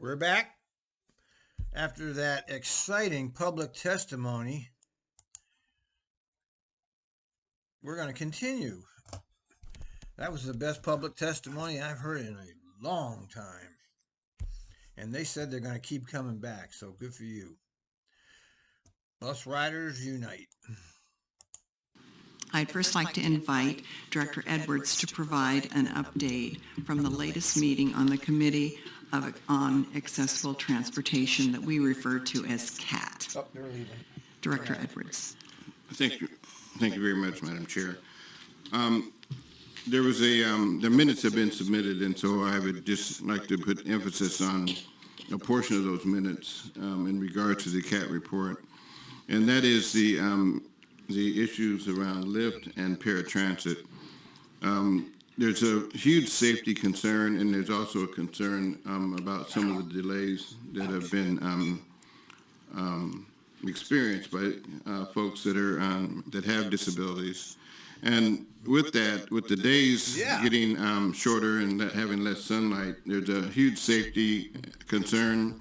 We're back after that exciting public testimony. We're going to continue. That was the best public testimony I've heard in a long time. And they said they're going to keep coming back, so good for you. Bus Riders Unite. I'd first like to invite Director Edwards to provide an update from the latest meeting on the Committee on Accessible Transportation that we refer to as CAT. Oh, they're leaving. Director Edwards. Thank you. Thank you very much, Madam Chair. There was the minutes have been submitted, and so I would just like to put emphasis on a portion of those minutes in regard to the CAT report, and that is the issues around Lyft and paratransit. There's a huge safety concern, and there's also a concern about some of the delays that have been experienced by folks that are that have disabilities. And with that, with the days getting shorter and having less sunlight, there's a huge safety concern,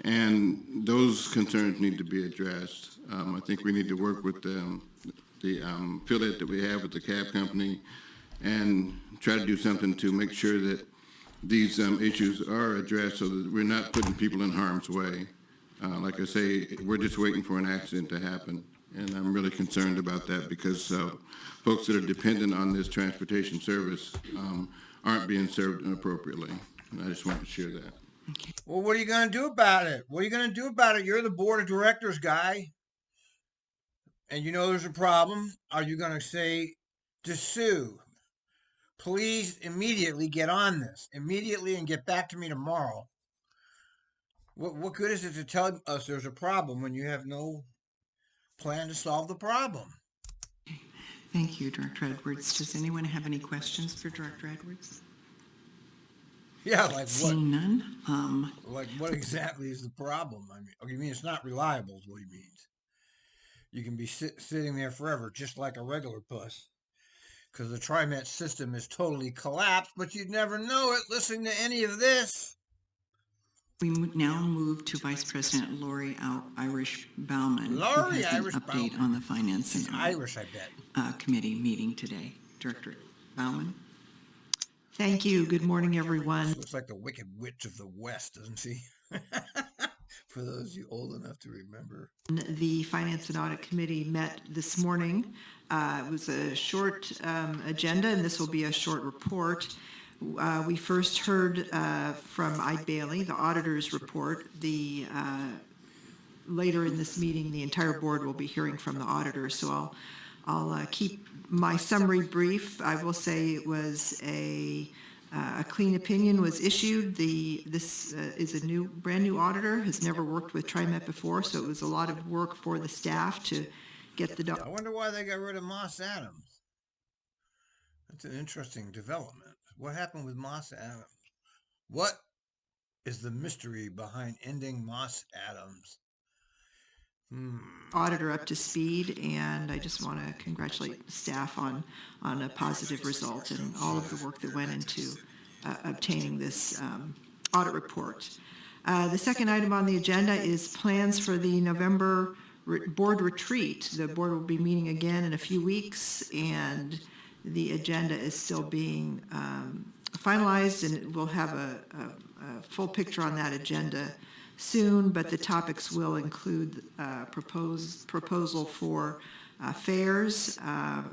and those concerns need to be addressed. I think we need to work with the affiliate that we have with the cab company and try to do something to make sure that these issues are addressed so that we're not putting people in harm's way. Like I say, we're just waiting for an accident to happen, and I'm really concerned about that because folks that are dependent on this transportation service aren't being served appropriately. And I just want to share that. Well, what are you going to do about it? What are you going to do about it? You're the board of directors guy, and you know there's a problem. Are you going to say to sue? Please immediately get on this. Immediately and get back to me tomorrow. What good is it to tell us there's a problem when you have no plan to solve the problem? Thank you, Director Edwards. Does anyone have any questions for Director Edwards? Yeah, like Seeing none. Like what exactly is the problem? I mean, you mean it's not reliable is what he means. You can be sitting there forever, just like a regular bus, because the TRIMET system is totally collapsed, but you'd never know it listening to any of this. We now move to Vice President Lori Irish Bauman, Lori who has Irish an update Bauman. on the Finance and Irish, I bet. Committee meeting today. Director Bauman. Thank you. Good morning, everyone. Looks like the Wicked Witch of the West, doesn't she? For those of you old enough to remember. The Finance and Audit Committee met this morning. It was a short agenda, and this will be a short report. We first heard from Ide Bailey, the auditor's report. Later in this meeting, the entire board will be hearing from the auditor, so I'll keep my summary brief. I will say it was a clean opinion was issued. This is a brand new auditor, has never worked with TRIMET before, so it was a lot of work for the staff to get the. I wonder why they got rid of Moss Adams. That's an interesting development. What happened with Moss Adams? What is the mystery behind ending Moss Adams? Auditor up to speed, and I just want to congratulate the staff on a positive result and all of the work that went into obtaining this audit report. The second item on the agenda is plans for the November board retreat. The board will be meeting again in a few weeks, and the agenda is still being finalized, and we'll have a full picture on that agenda soon, but the topics will include proposal for fares,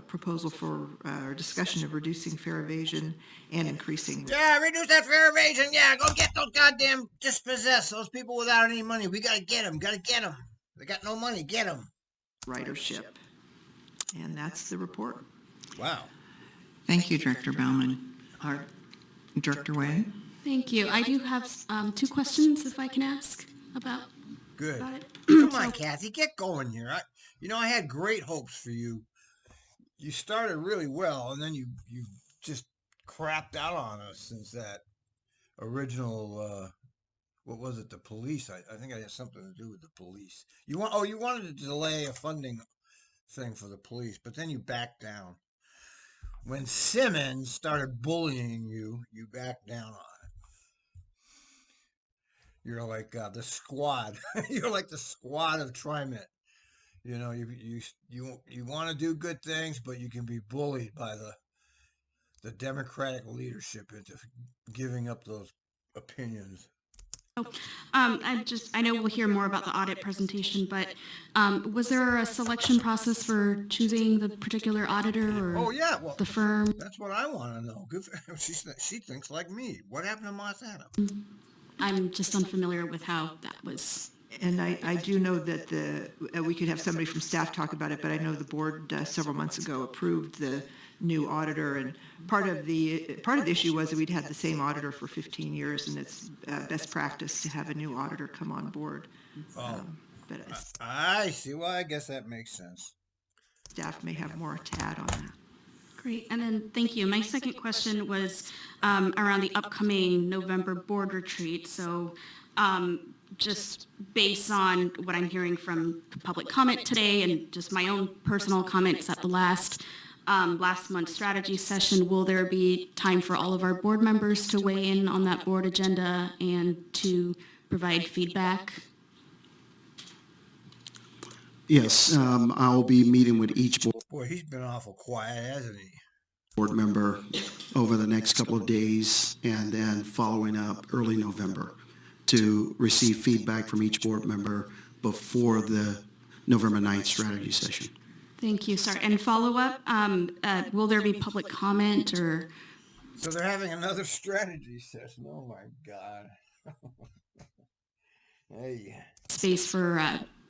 proposal for discussion of reducing fare evasion and increasing. Yeah, reduce that fare evasion. Yeah, go get those goddamn dispossessed, those people without any money. We got to get them. They got no money. Get them. Ridership. And that's the report. Wow. Thank you, Director Bauman. Director Way. Thank you. I do have two questions, if I can ask about it. Come on, Kathy, get going here. I had great hopes for you. You started really well, and then you just crapped out on us since that original. What was it? The police. I think it had something to do with the police. You wanted to delay a funding thing for the police, but then you backed down. When Simmons started bullying you, you backed down on it. You're like the squad. You're like the squad of TriMet. You know, you want to do good things, but you can be bullied by the Democratic leadership into giving up those opinions. Oh, I know we'll hear more about the audit presentation, but was there a selection process for choosing the particular auditor or Oh yeah, well, the firm? that's what I want to know. Good for, she thinks like me. What happened to Moss Adams? I'm just unfamiliar with how that was. And I do know that we could have somebody from staff talk about it, but I know the board several months ago approved the new auditor, and part of the issue was that we'd had the same auditor for 15 years, and it's best practice to have a new auditor come on board. Oh, But I see. Well, I guess that makes sense. staff may have more to add on that. Great, and then thank you. My second question was around the upcoming November board retreat. So just based on what I'm hearing from public comment today and just my own personal comments at the last month's strategy session, will there be time for all of our board members to weigh in on that board agenda and to provide feedback? Yes, I'll be meeting with each Boy, he's been awful quiet, hasn't he? board member over the next couple of days, and then following up early November to receive feedback from each board member before the November 9th strategy session. Thank you. Sorry. And follow up, will there be public comment or? So they're having another strategy session. Oh my God. Hey. Space for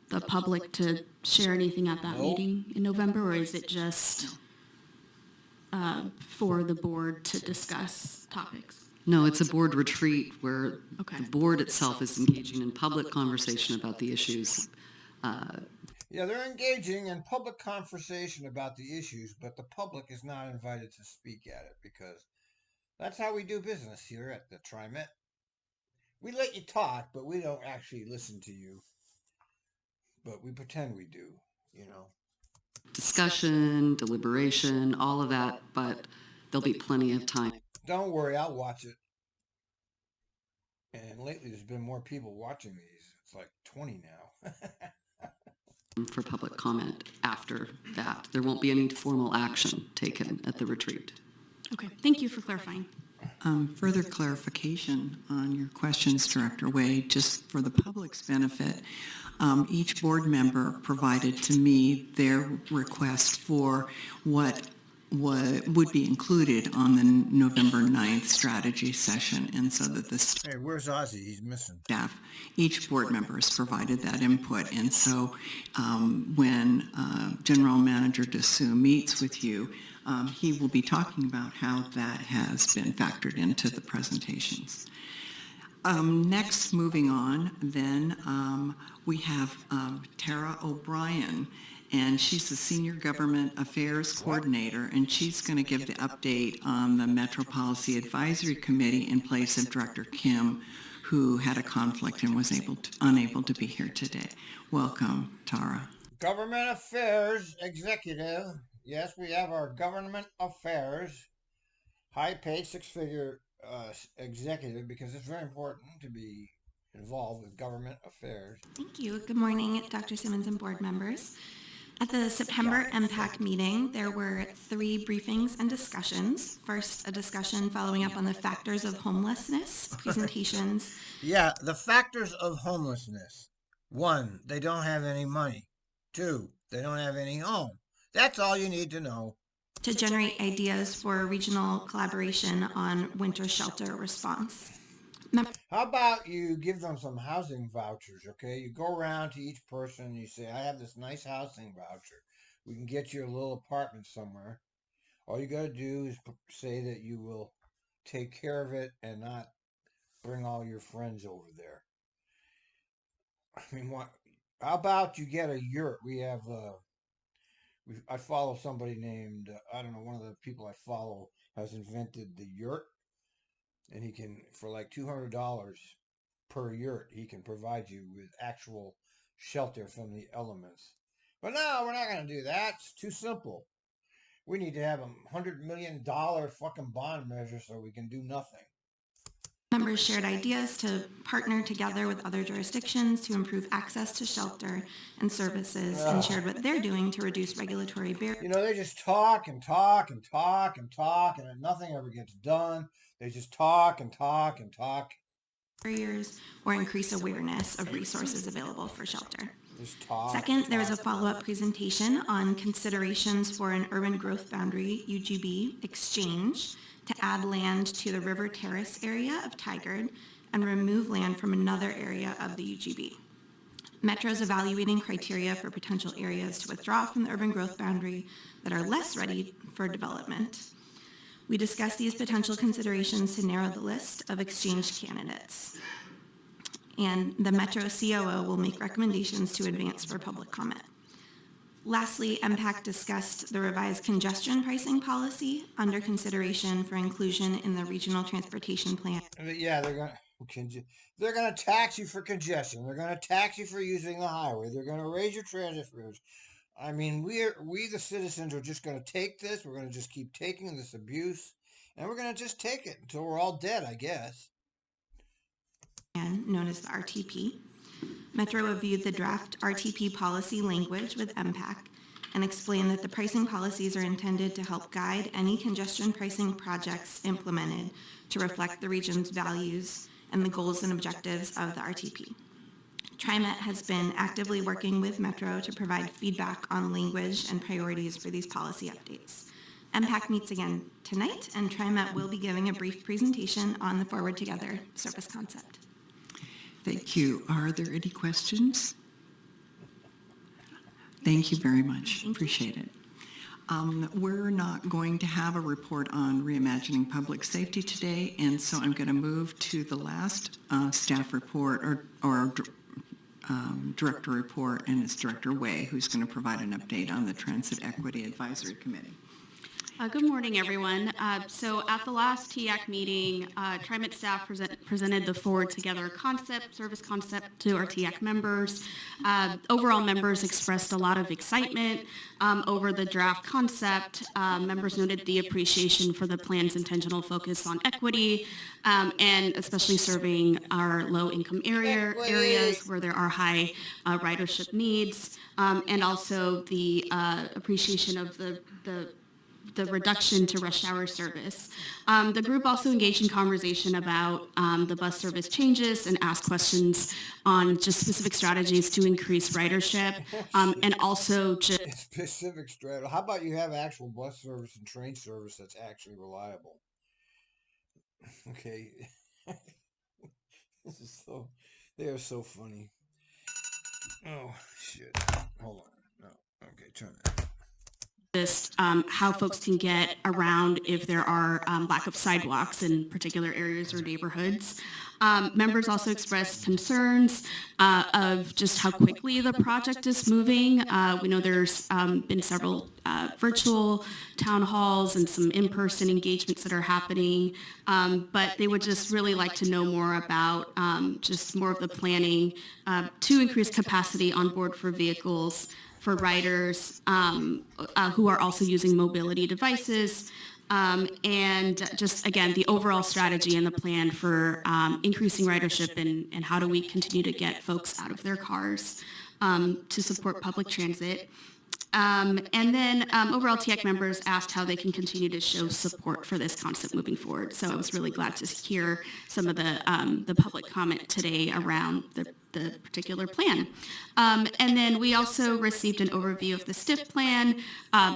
the public to share anything at that Nope. meeting in November, or is it just for the board to discuss topics? No, it's a board retreat where Okay. the board itself is engaging in public conversation about the issues. Yeah, they're engaging in public conversation about the issues, but the public is not invited to speak at it because that's how we do business here at the TriMet. We let you talk, but we don't actually listen to you. But we pretend we do, you know. Discussion, deliberation, all of that, but there'll be plenty of time Don't worry, I'll watch it. And lately there's been more people watching these. It's like 20 now. for public comment after that. There won't be any formal action taken at the retreat. Okay. Thank you for clarifying. Further clarification on your questions, Director Wade, just for the public's benefit. Each board member provided to me their request for what would be included on the November 9th strategy session, and so that the Hey, where's Ozzy? He's missing. staff, each board member has provided that input. And so when General Manager Dessou meets with you, he will be talking about how that has been factored into the presentations. Next, moving on, then we have Tara O'Brien, and she's the Senior Government Affairs Coordinator, and she's going to give the update on the Metro Policy Advisory Committee in place of Director Kim, who had a conflict and was unable to be here today. Welcome, Tara. Government Affairs Executive. Yes, we have our Government Affairs high-paid six-figure executive because it's very important to be involved with government affairs. Thank you. Good morning, Dr. Simmons and board members. At the September MPAC meeting, there were 3 briefings and discussions. First, a discussion following up on the factors of homelessness, presentations. Yeah, the factors of homelessness. 1, they don't have any money. 2, they don't have any home. That's all you need to know. To generate ideas for regional collaboration on winter shelter response. How about you give them some housing vouchers, okay? You go around to each person and you say, I have this nice housing voucher. We can get you a little apartment somewhere. All you got to do is say that you will take care of it and not bring all your friends over there. I mean, what? How about you get a yurt? We have, I follow somebody named, I don't know, one of the people I follow has invented the yurt. And he can, for like $200 per yurt, he can provide you with actual shelter from the elements. But no, we're not going to do that. It's too simple. We need to have a $100 million fucking bond measure so we can do nothing. Members shared ideas to partner together with other jurisdictions to improve access to shelter and services and shared what they're doing to reduce regulatory barriers. You know, they just talk and talk and talk and talk, and then nothing ever gets done. They just talk and talk and talk. Or increase awareness of resources available for shelter. Just talk. Second, there was a follow-up presentation on considerations for an urban growth boundary, UGB, exchange to add land to the River Terrace area of Tigard and remove land from another area of the UGB. Metro is evaluating criteria for potential areas to withdraw from the urban growth boundary that are less ready for development. We discussed these potential considerations to narrow the list of exchange candidates. And the Metro COO will make recommendations to advance for public comment. Lastly, MPAC discussed the revised congestion pricing policy under consideration for inclusion in the regional transportation plan. Yeah, they're gonna tax you for congestion. They're gonna tax you for using the highway. They're gonna raise your transit fares. I mean, we the citizens are just gonna take this. We're gonna just keep taking this abuse, and we're gonna just take it until we're all dead, I guess. Known as the RTP. Metro reviewed the draft RTP policy language with MPAC and explained that the pricing policies are intended to help guide any congestion pricing projects implemented to reflect the region's values and the goals and objectives of the RTP. TRIMET has been actively working with Metro to provide feedback on language and priorities for these policy updates. MPAC meets again tonight, and TRIMET will be giving a brief presentation on the Forward Together service concept. Thank you. Are there any questions? Thank you very much. Appreciate it. We're not going to have a report on reimagining public safety today, and so I'm going to move to the last staff report or director report, and it's Director Way, who's going to provide an update on the Transit Equity Advisory Committee. Good morning, everyone. So at the last TIAC meeting, TRIMET staff presented the Forward Together service concept to our TIAC members. Overall, members expressed a lot of excitement over the draft concept. Members noted the appreciation for the plan's intentional focus on equity and especially serving our low-income areas where there are high ridership needs, and also the appreciation of the reduction to rush hour service. The group also engaged in conversation about the bus service changes and asked questions on just specific strategies to increase ridership, and also just specific strategy. How about you have actual bus service and train service that's actually reliable? Okay. They are so funny. Oh, shit. Hold on. No. Okay, turn that. Just how folks can get around if there are lack of sidewalks in particular areas or neighborhoods. Members also expressed concerns of just how quickly the project is moving. We know there's been several virtual town halls and some in-person engagements that are happening, but they would just really like to know more about just more of the planning to increase capacity on board for vehicles for riders who are also using mobility devices, and just, again, the overall strategy and the plan for increasing ridership and how do we continue to get folks out of their cars to support public transit. And then overall, TIAC members asked how they can continue to show support for this concept moving forward. So I was really glad to hear some of the public comment today around the particular plan. And then we also received an overview of the STIF plan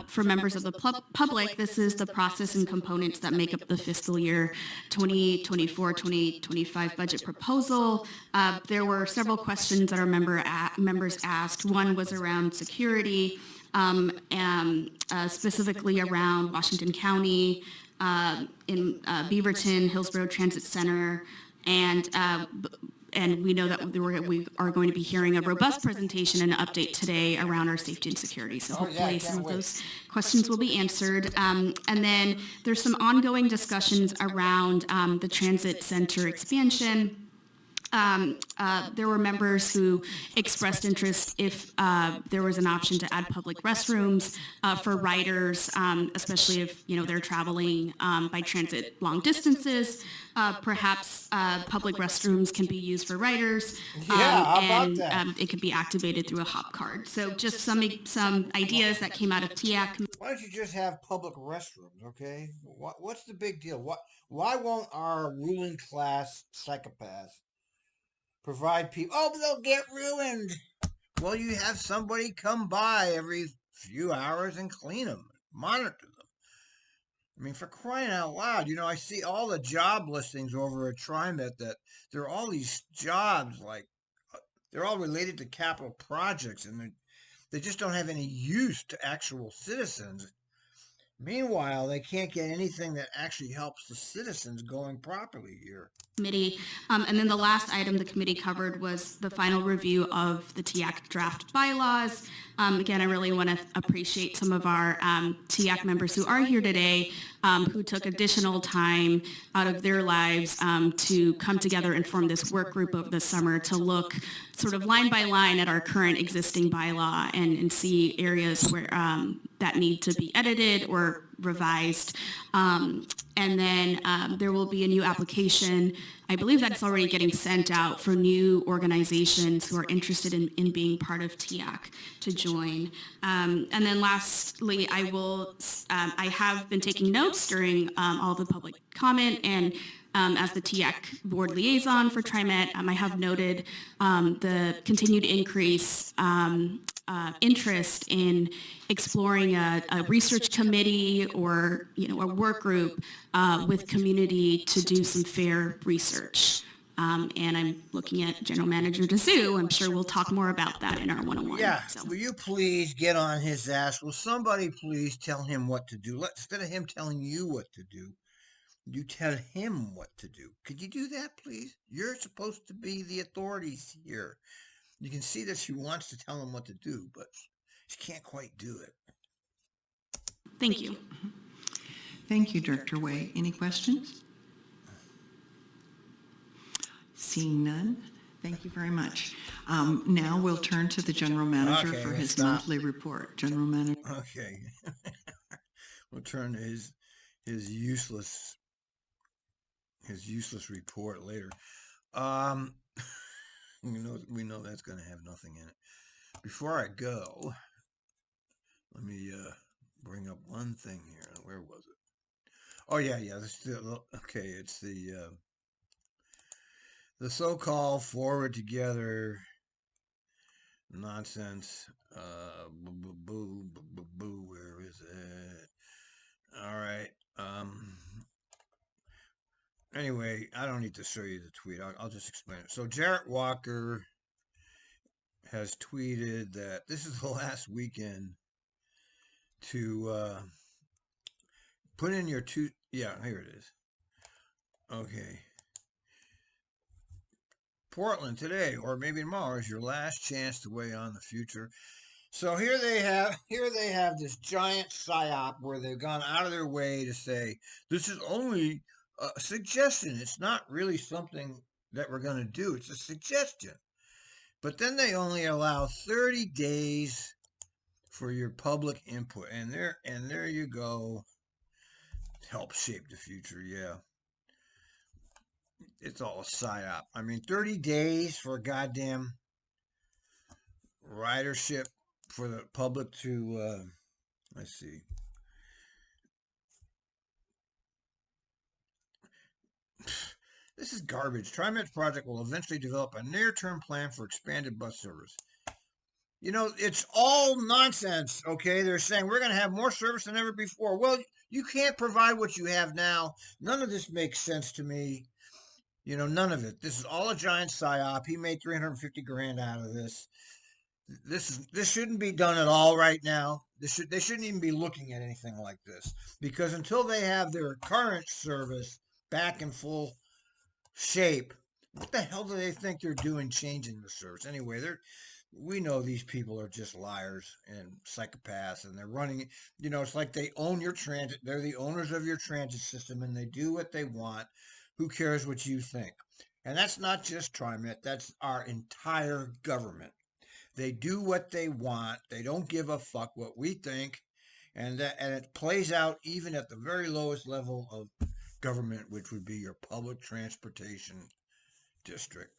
for members of the public. This is the process and components that make up the fiscal year 2024-2025 budget proposal. There were several questions that our members asked. One was around security, and specifically around Washington County, in Beaverton, Hillsborough Transit Center, and we know that we are going to be hearing a robust presentation and update today around our safety and security. So hopefully some of those questions will be answered. And then there's some ongoing discussions around the transit center expansion. there were members who expressed interest if there was an option to add public restrooms for riders, especially if they're traveling by transit long distances. Perhaps public restrooms can be used for riders, and it could be activated through a hop card. So just some ideas that came out of TIAC. Why don't you just have public restrooms, okay? What's the big deal? Why won't our ruling class psychopaths provide people? Oh, they'll get ruined. Well, you have somebody come by every few hours and clean them, monitor them. I mean, for crying out loud, I see all the job listings over at TriMet that there are all these jobs, like they're all related to capital projects, and they just don't have any use to actual citizens. Meanwhile, they can't get anything that actually helps the citizens going properly here. Committee. And then the last item the committee covered was the final review of the TIAC draft bylaws. Again, I really want to appreciate some of our TIAC members who are here today, who took additional time out of their lives to come together and form this work group over the summer to look sort of line by line at our current existing bylaw and see areas where that need to be edited or revised. And then there will be a new application. I believe that's already getting sent out for new organizations who are interested in being part of TIAC to join. And then lastly, I have been taking notes during all the public comment, and as the TIAC board liaison for TriMet, I have noted the continued increase interest in exploring a research committee or a work group with community to do some fair research. And I'm looking at General Manager Dessou. I'm sure we'll talk more about that in our one-on-one. Yeah, will you please get on his ass? Will somebody please tell him what to do? Instead of him telling you what to do, you tell him what to do. Could you do that, please? You're supposed to be the authorities here. You can see that she wants to tell him what to do, but she can't quite do it. Thank you. Thank you, Director Way. Any questions? Seeing none, thank you very much. Now we'll turn to the General Manager for his monthly report. General Manager. Okay. We'll turn to his useless report later. We know that's going to have nothing in it. Before I go, let me bring up one thing here. Where was it? Oh yeah. Okay, it's the so-called forward together nonsense. Where is it? All right. Anyway, I don't need to show you the tweet. I'll just explain it. So Jarrett Walker has tweeted that this is the last weekend to put in your yeah, here it is. Okay. Portland today, or maybe tomorrow, is your last chance to weigh on the future. So here they have this giant psyop where they've gone out of their way to say this is only a suggestion. It's not really something that we're going to do. It's a suggestion. But then they only allow 30 days for your public input. And there you go. Help shape the future. Yeah. It's all a psyop. I mean, 30 days for a goddamn ridership for the public to, let's see. This is garbage. TriMet's project will eventually develop a near-term plan for expanded bus service. It's all nonsense, okay? They're saying we're going to have more service than ever before. Well, you can't provide what you have now. None of this makes sense to me. None of it. This is all a giant psyop. He made $350,000 out of this. This shouldn't be done at all right now. They shouldn't even be looking at anything like this, because until they have their current service back in full shape, what the hell do they think they're doing changing the service? Anyway, we know these people are just liars and psychopaths, and they're running, it's like they own your transit. They're the owners of your transit system, and they do what they want. Who cares what you think? And that's not just TriMet, that's our entire government. They do what they want. They don't give a fuck what we think. And it plays out even at the very lowest level of government, which would be your public transportation district.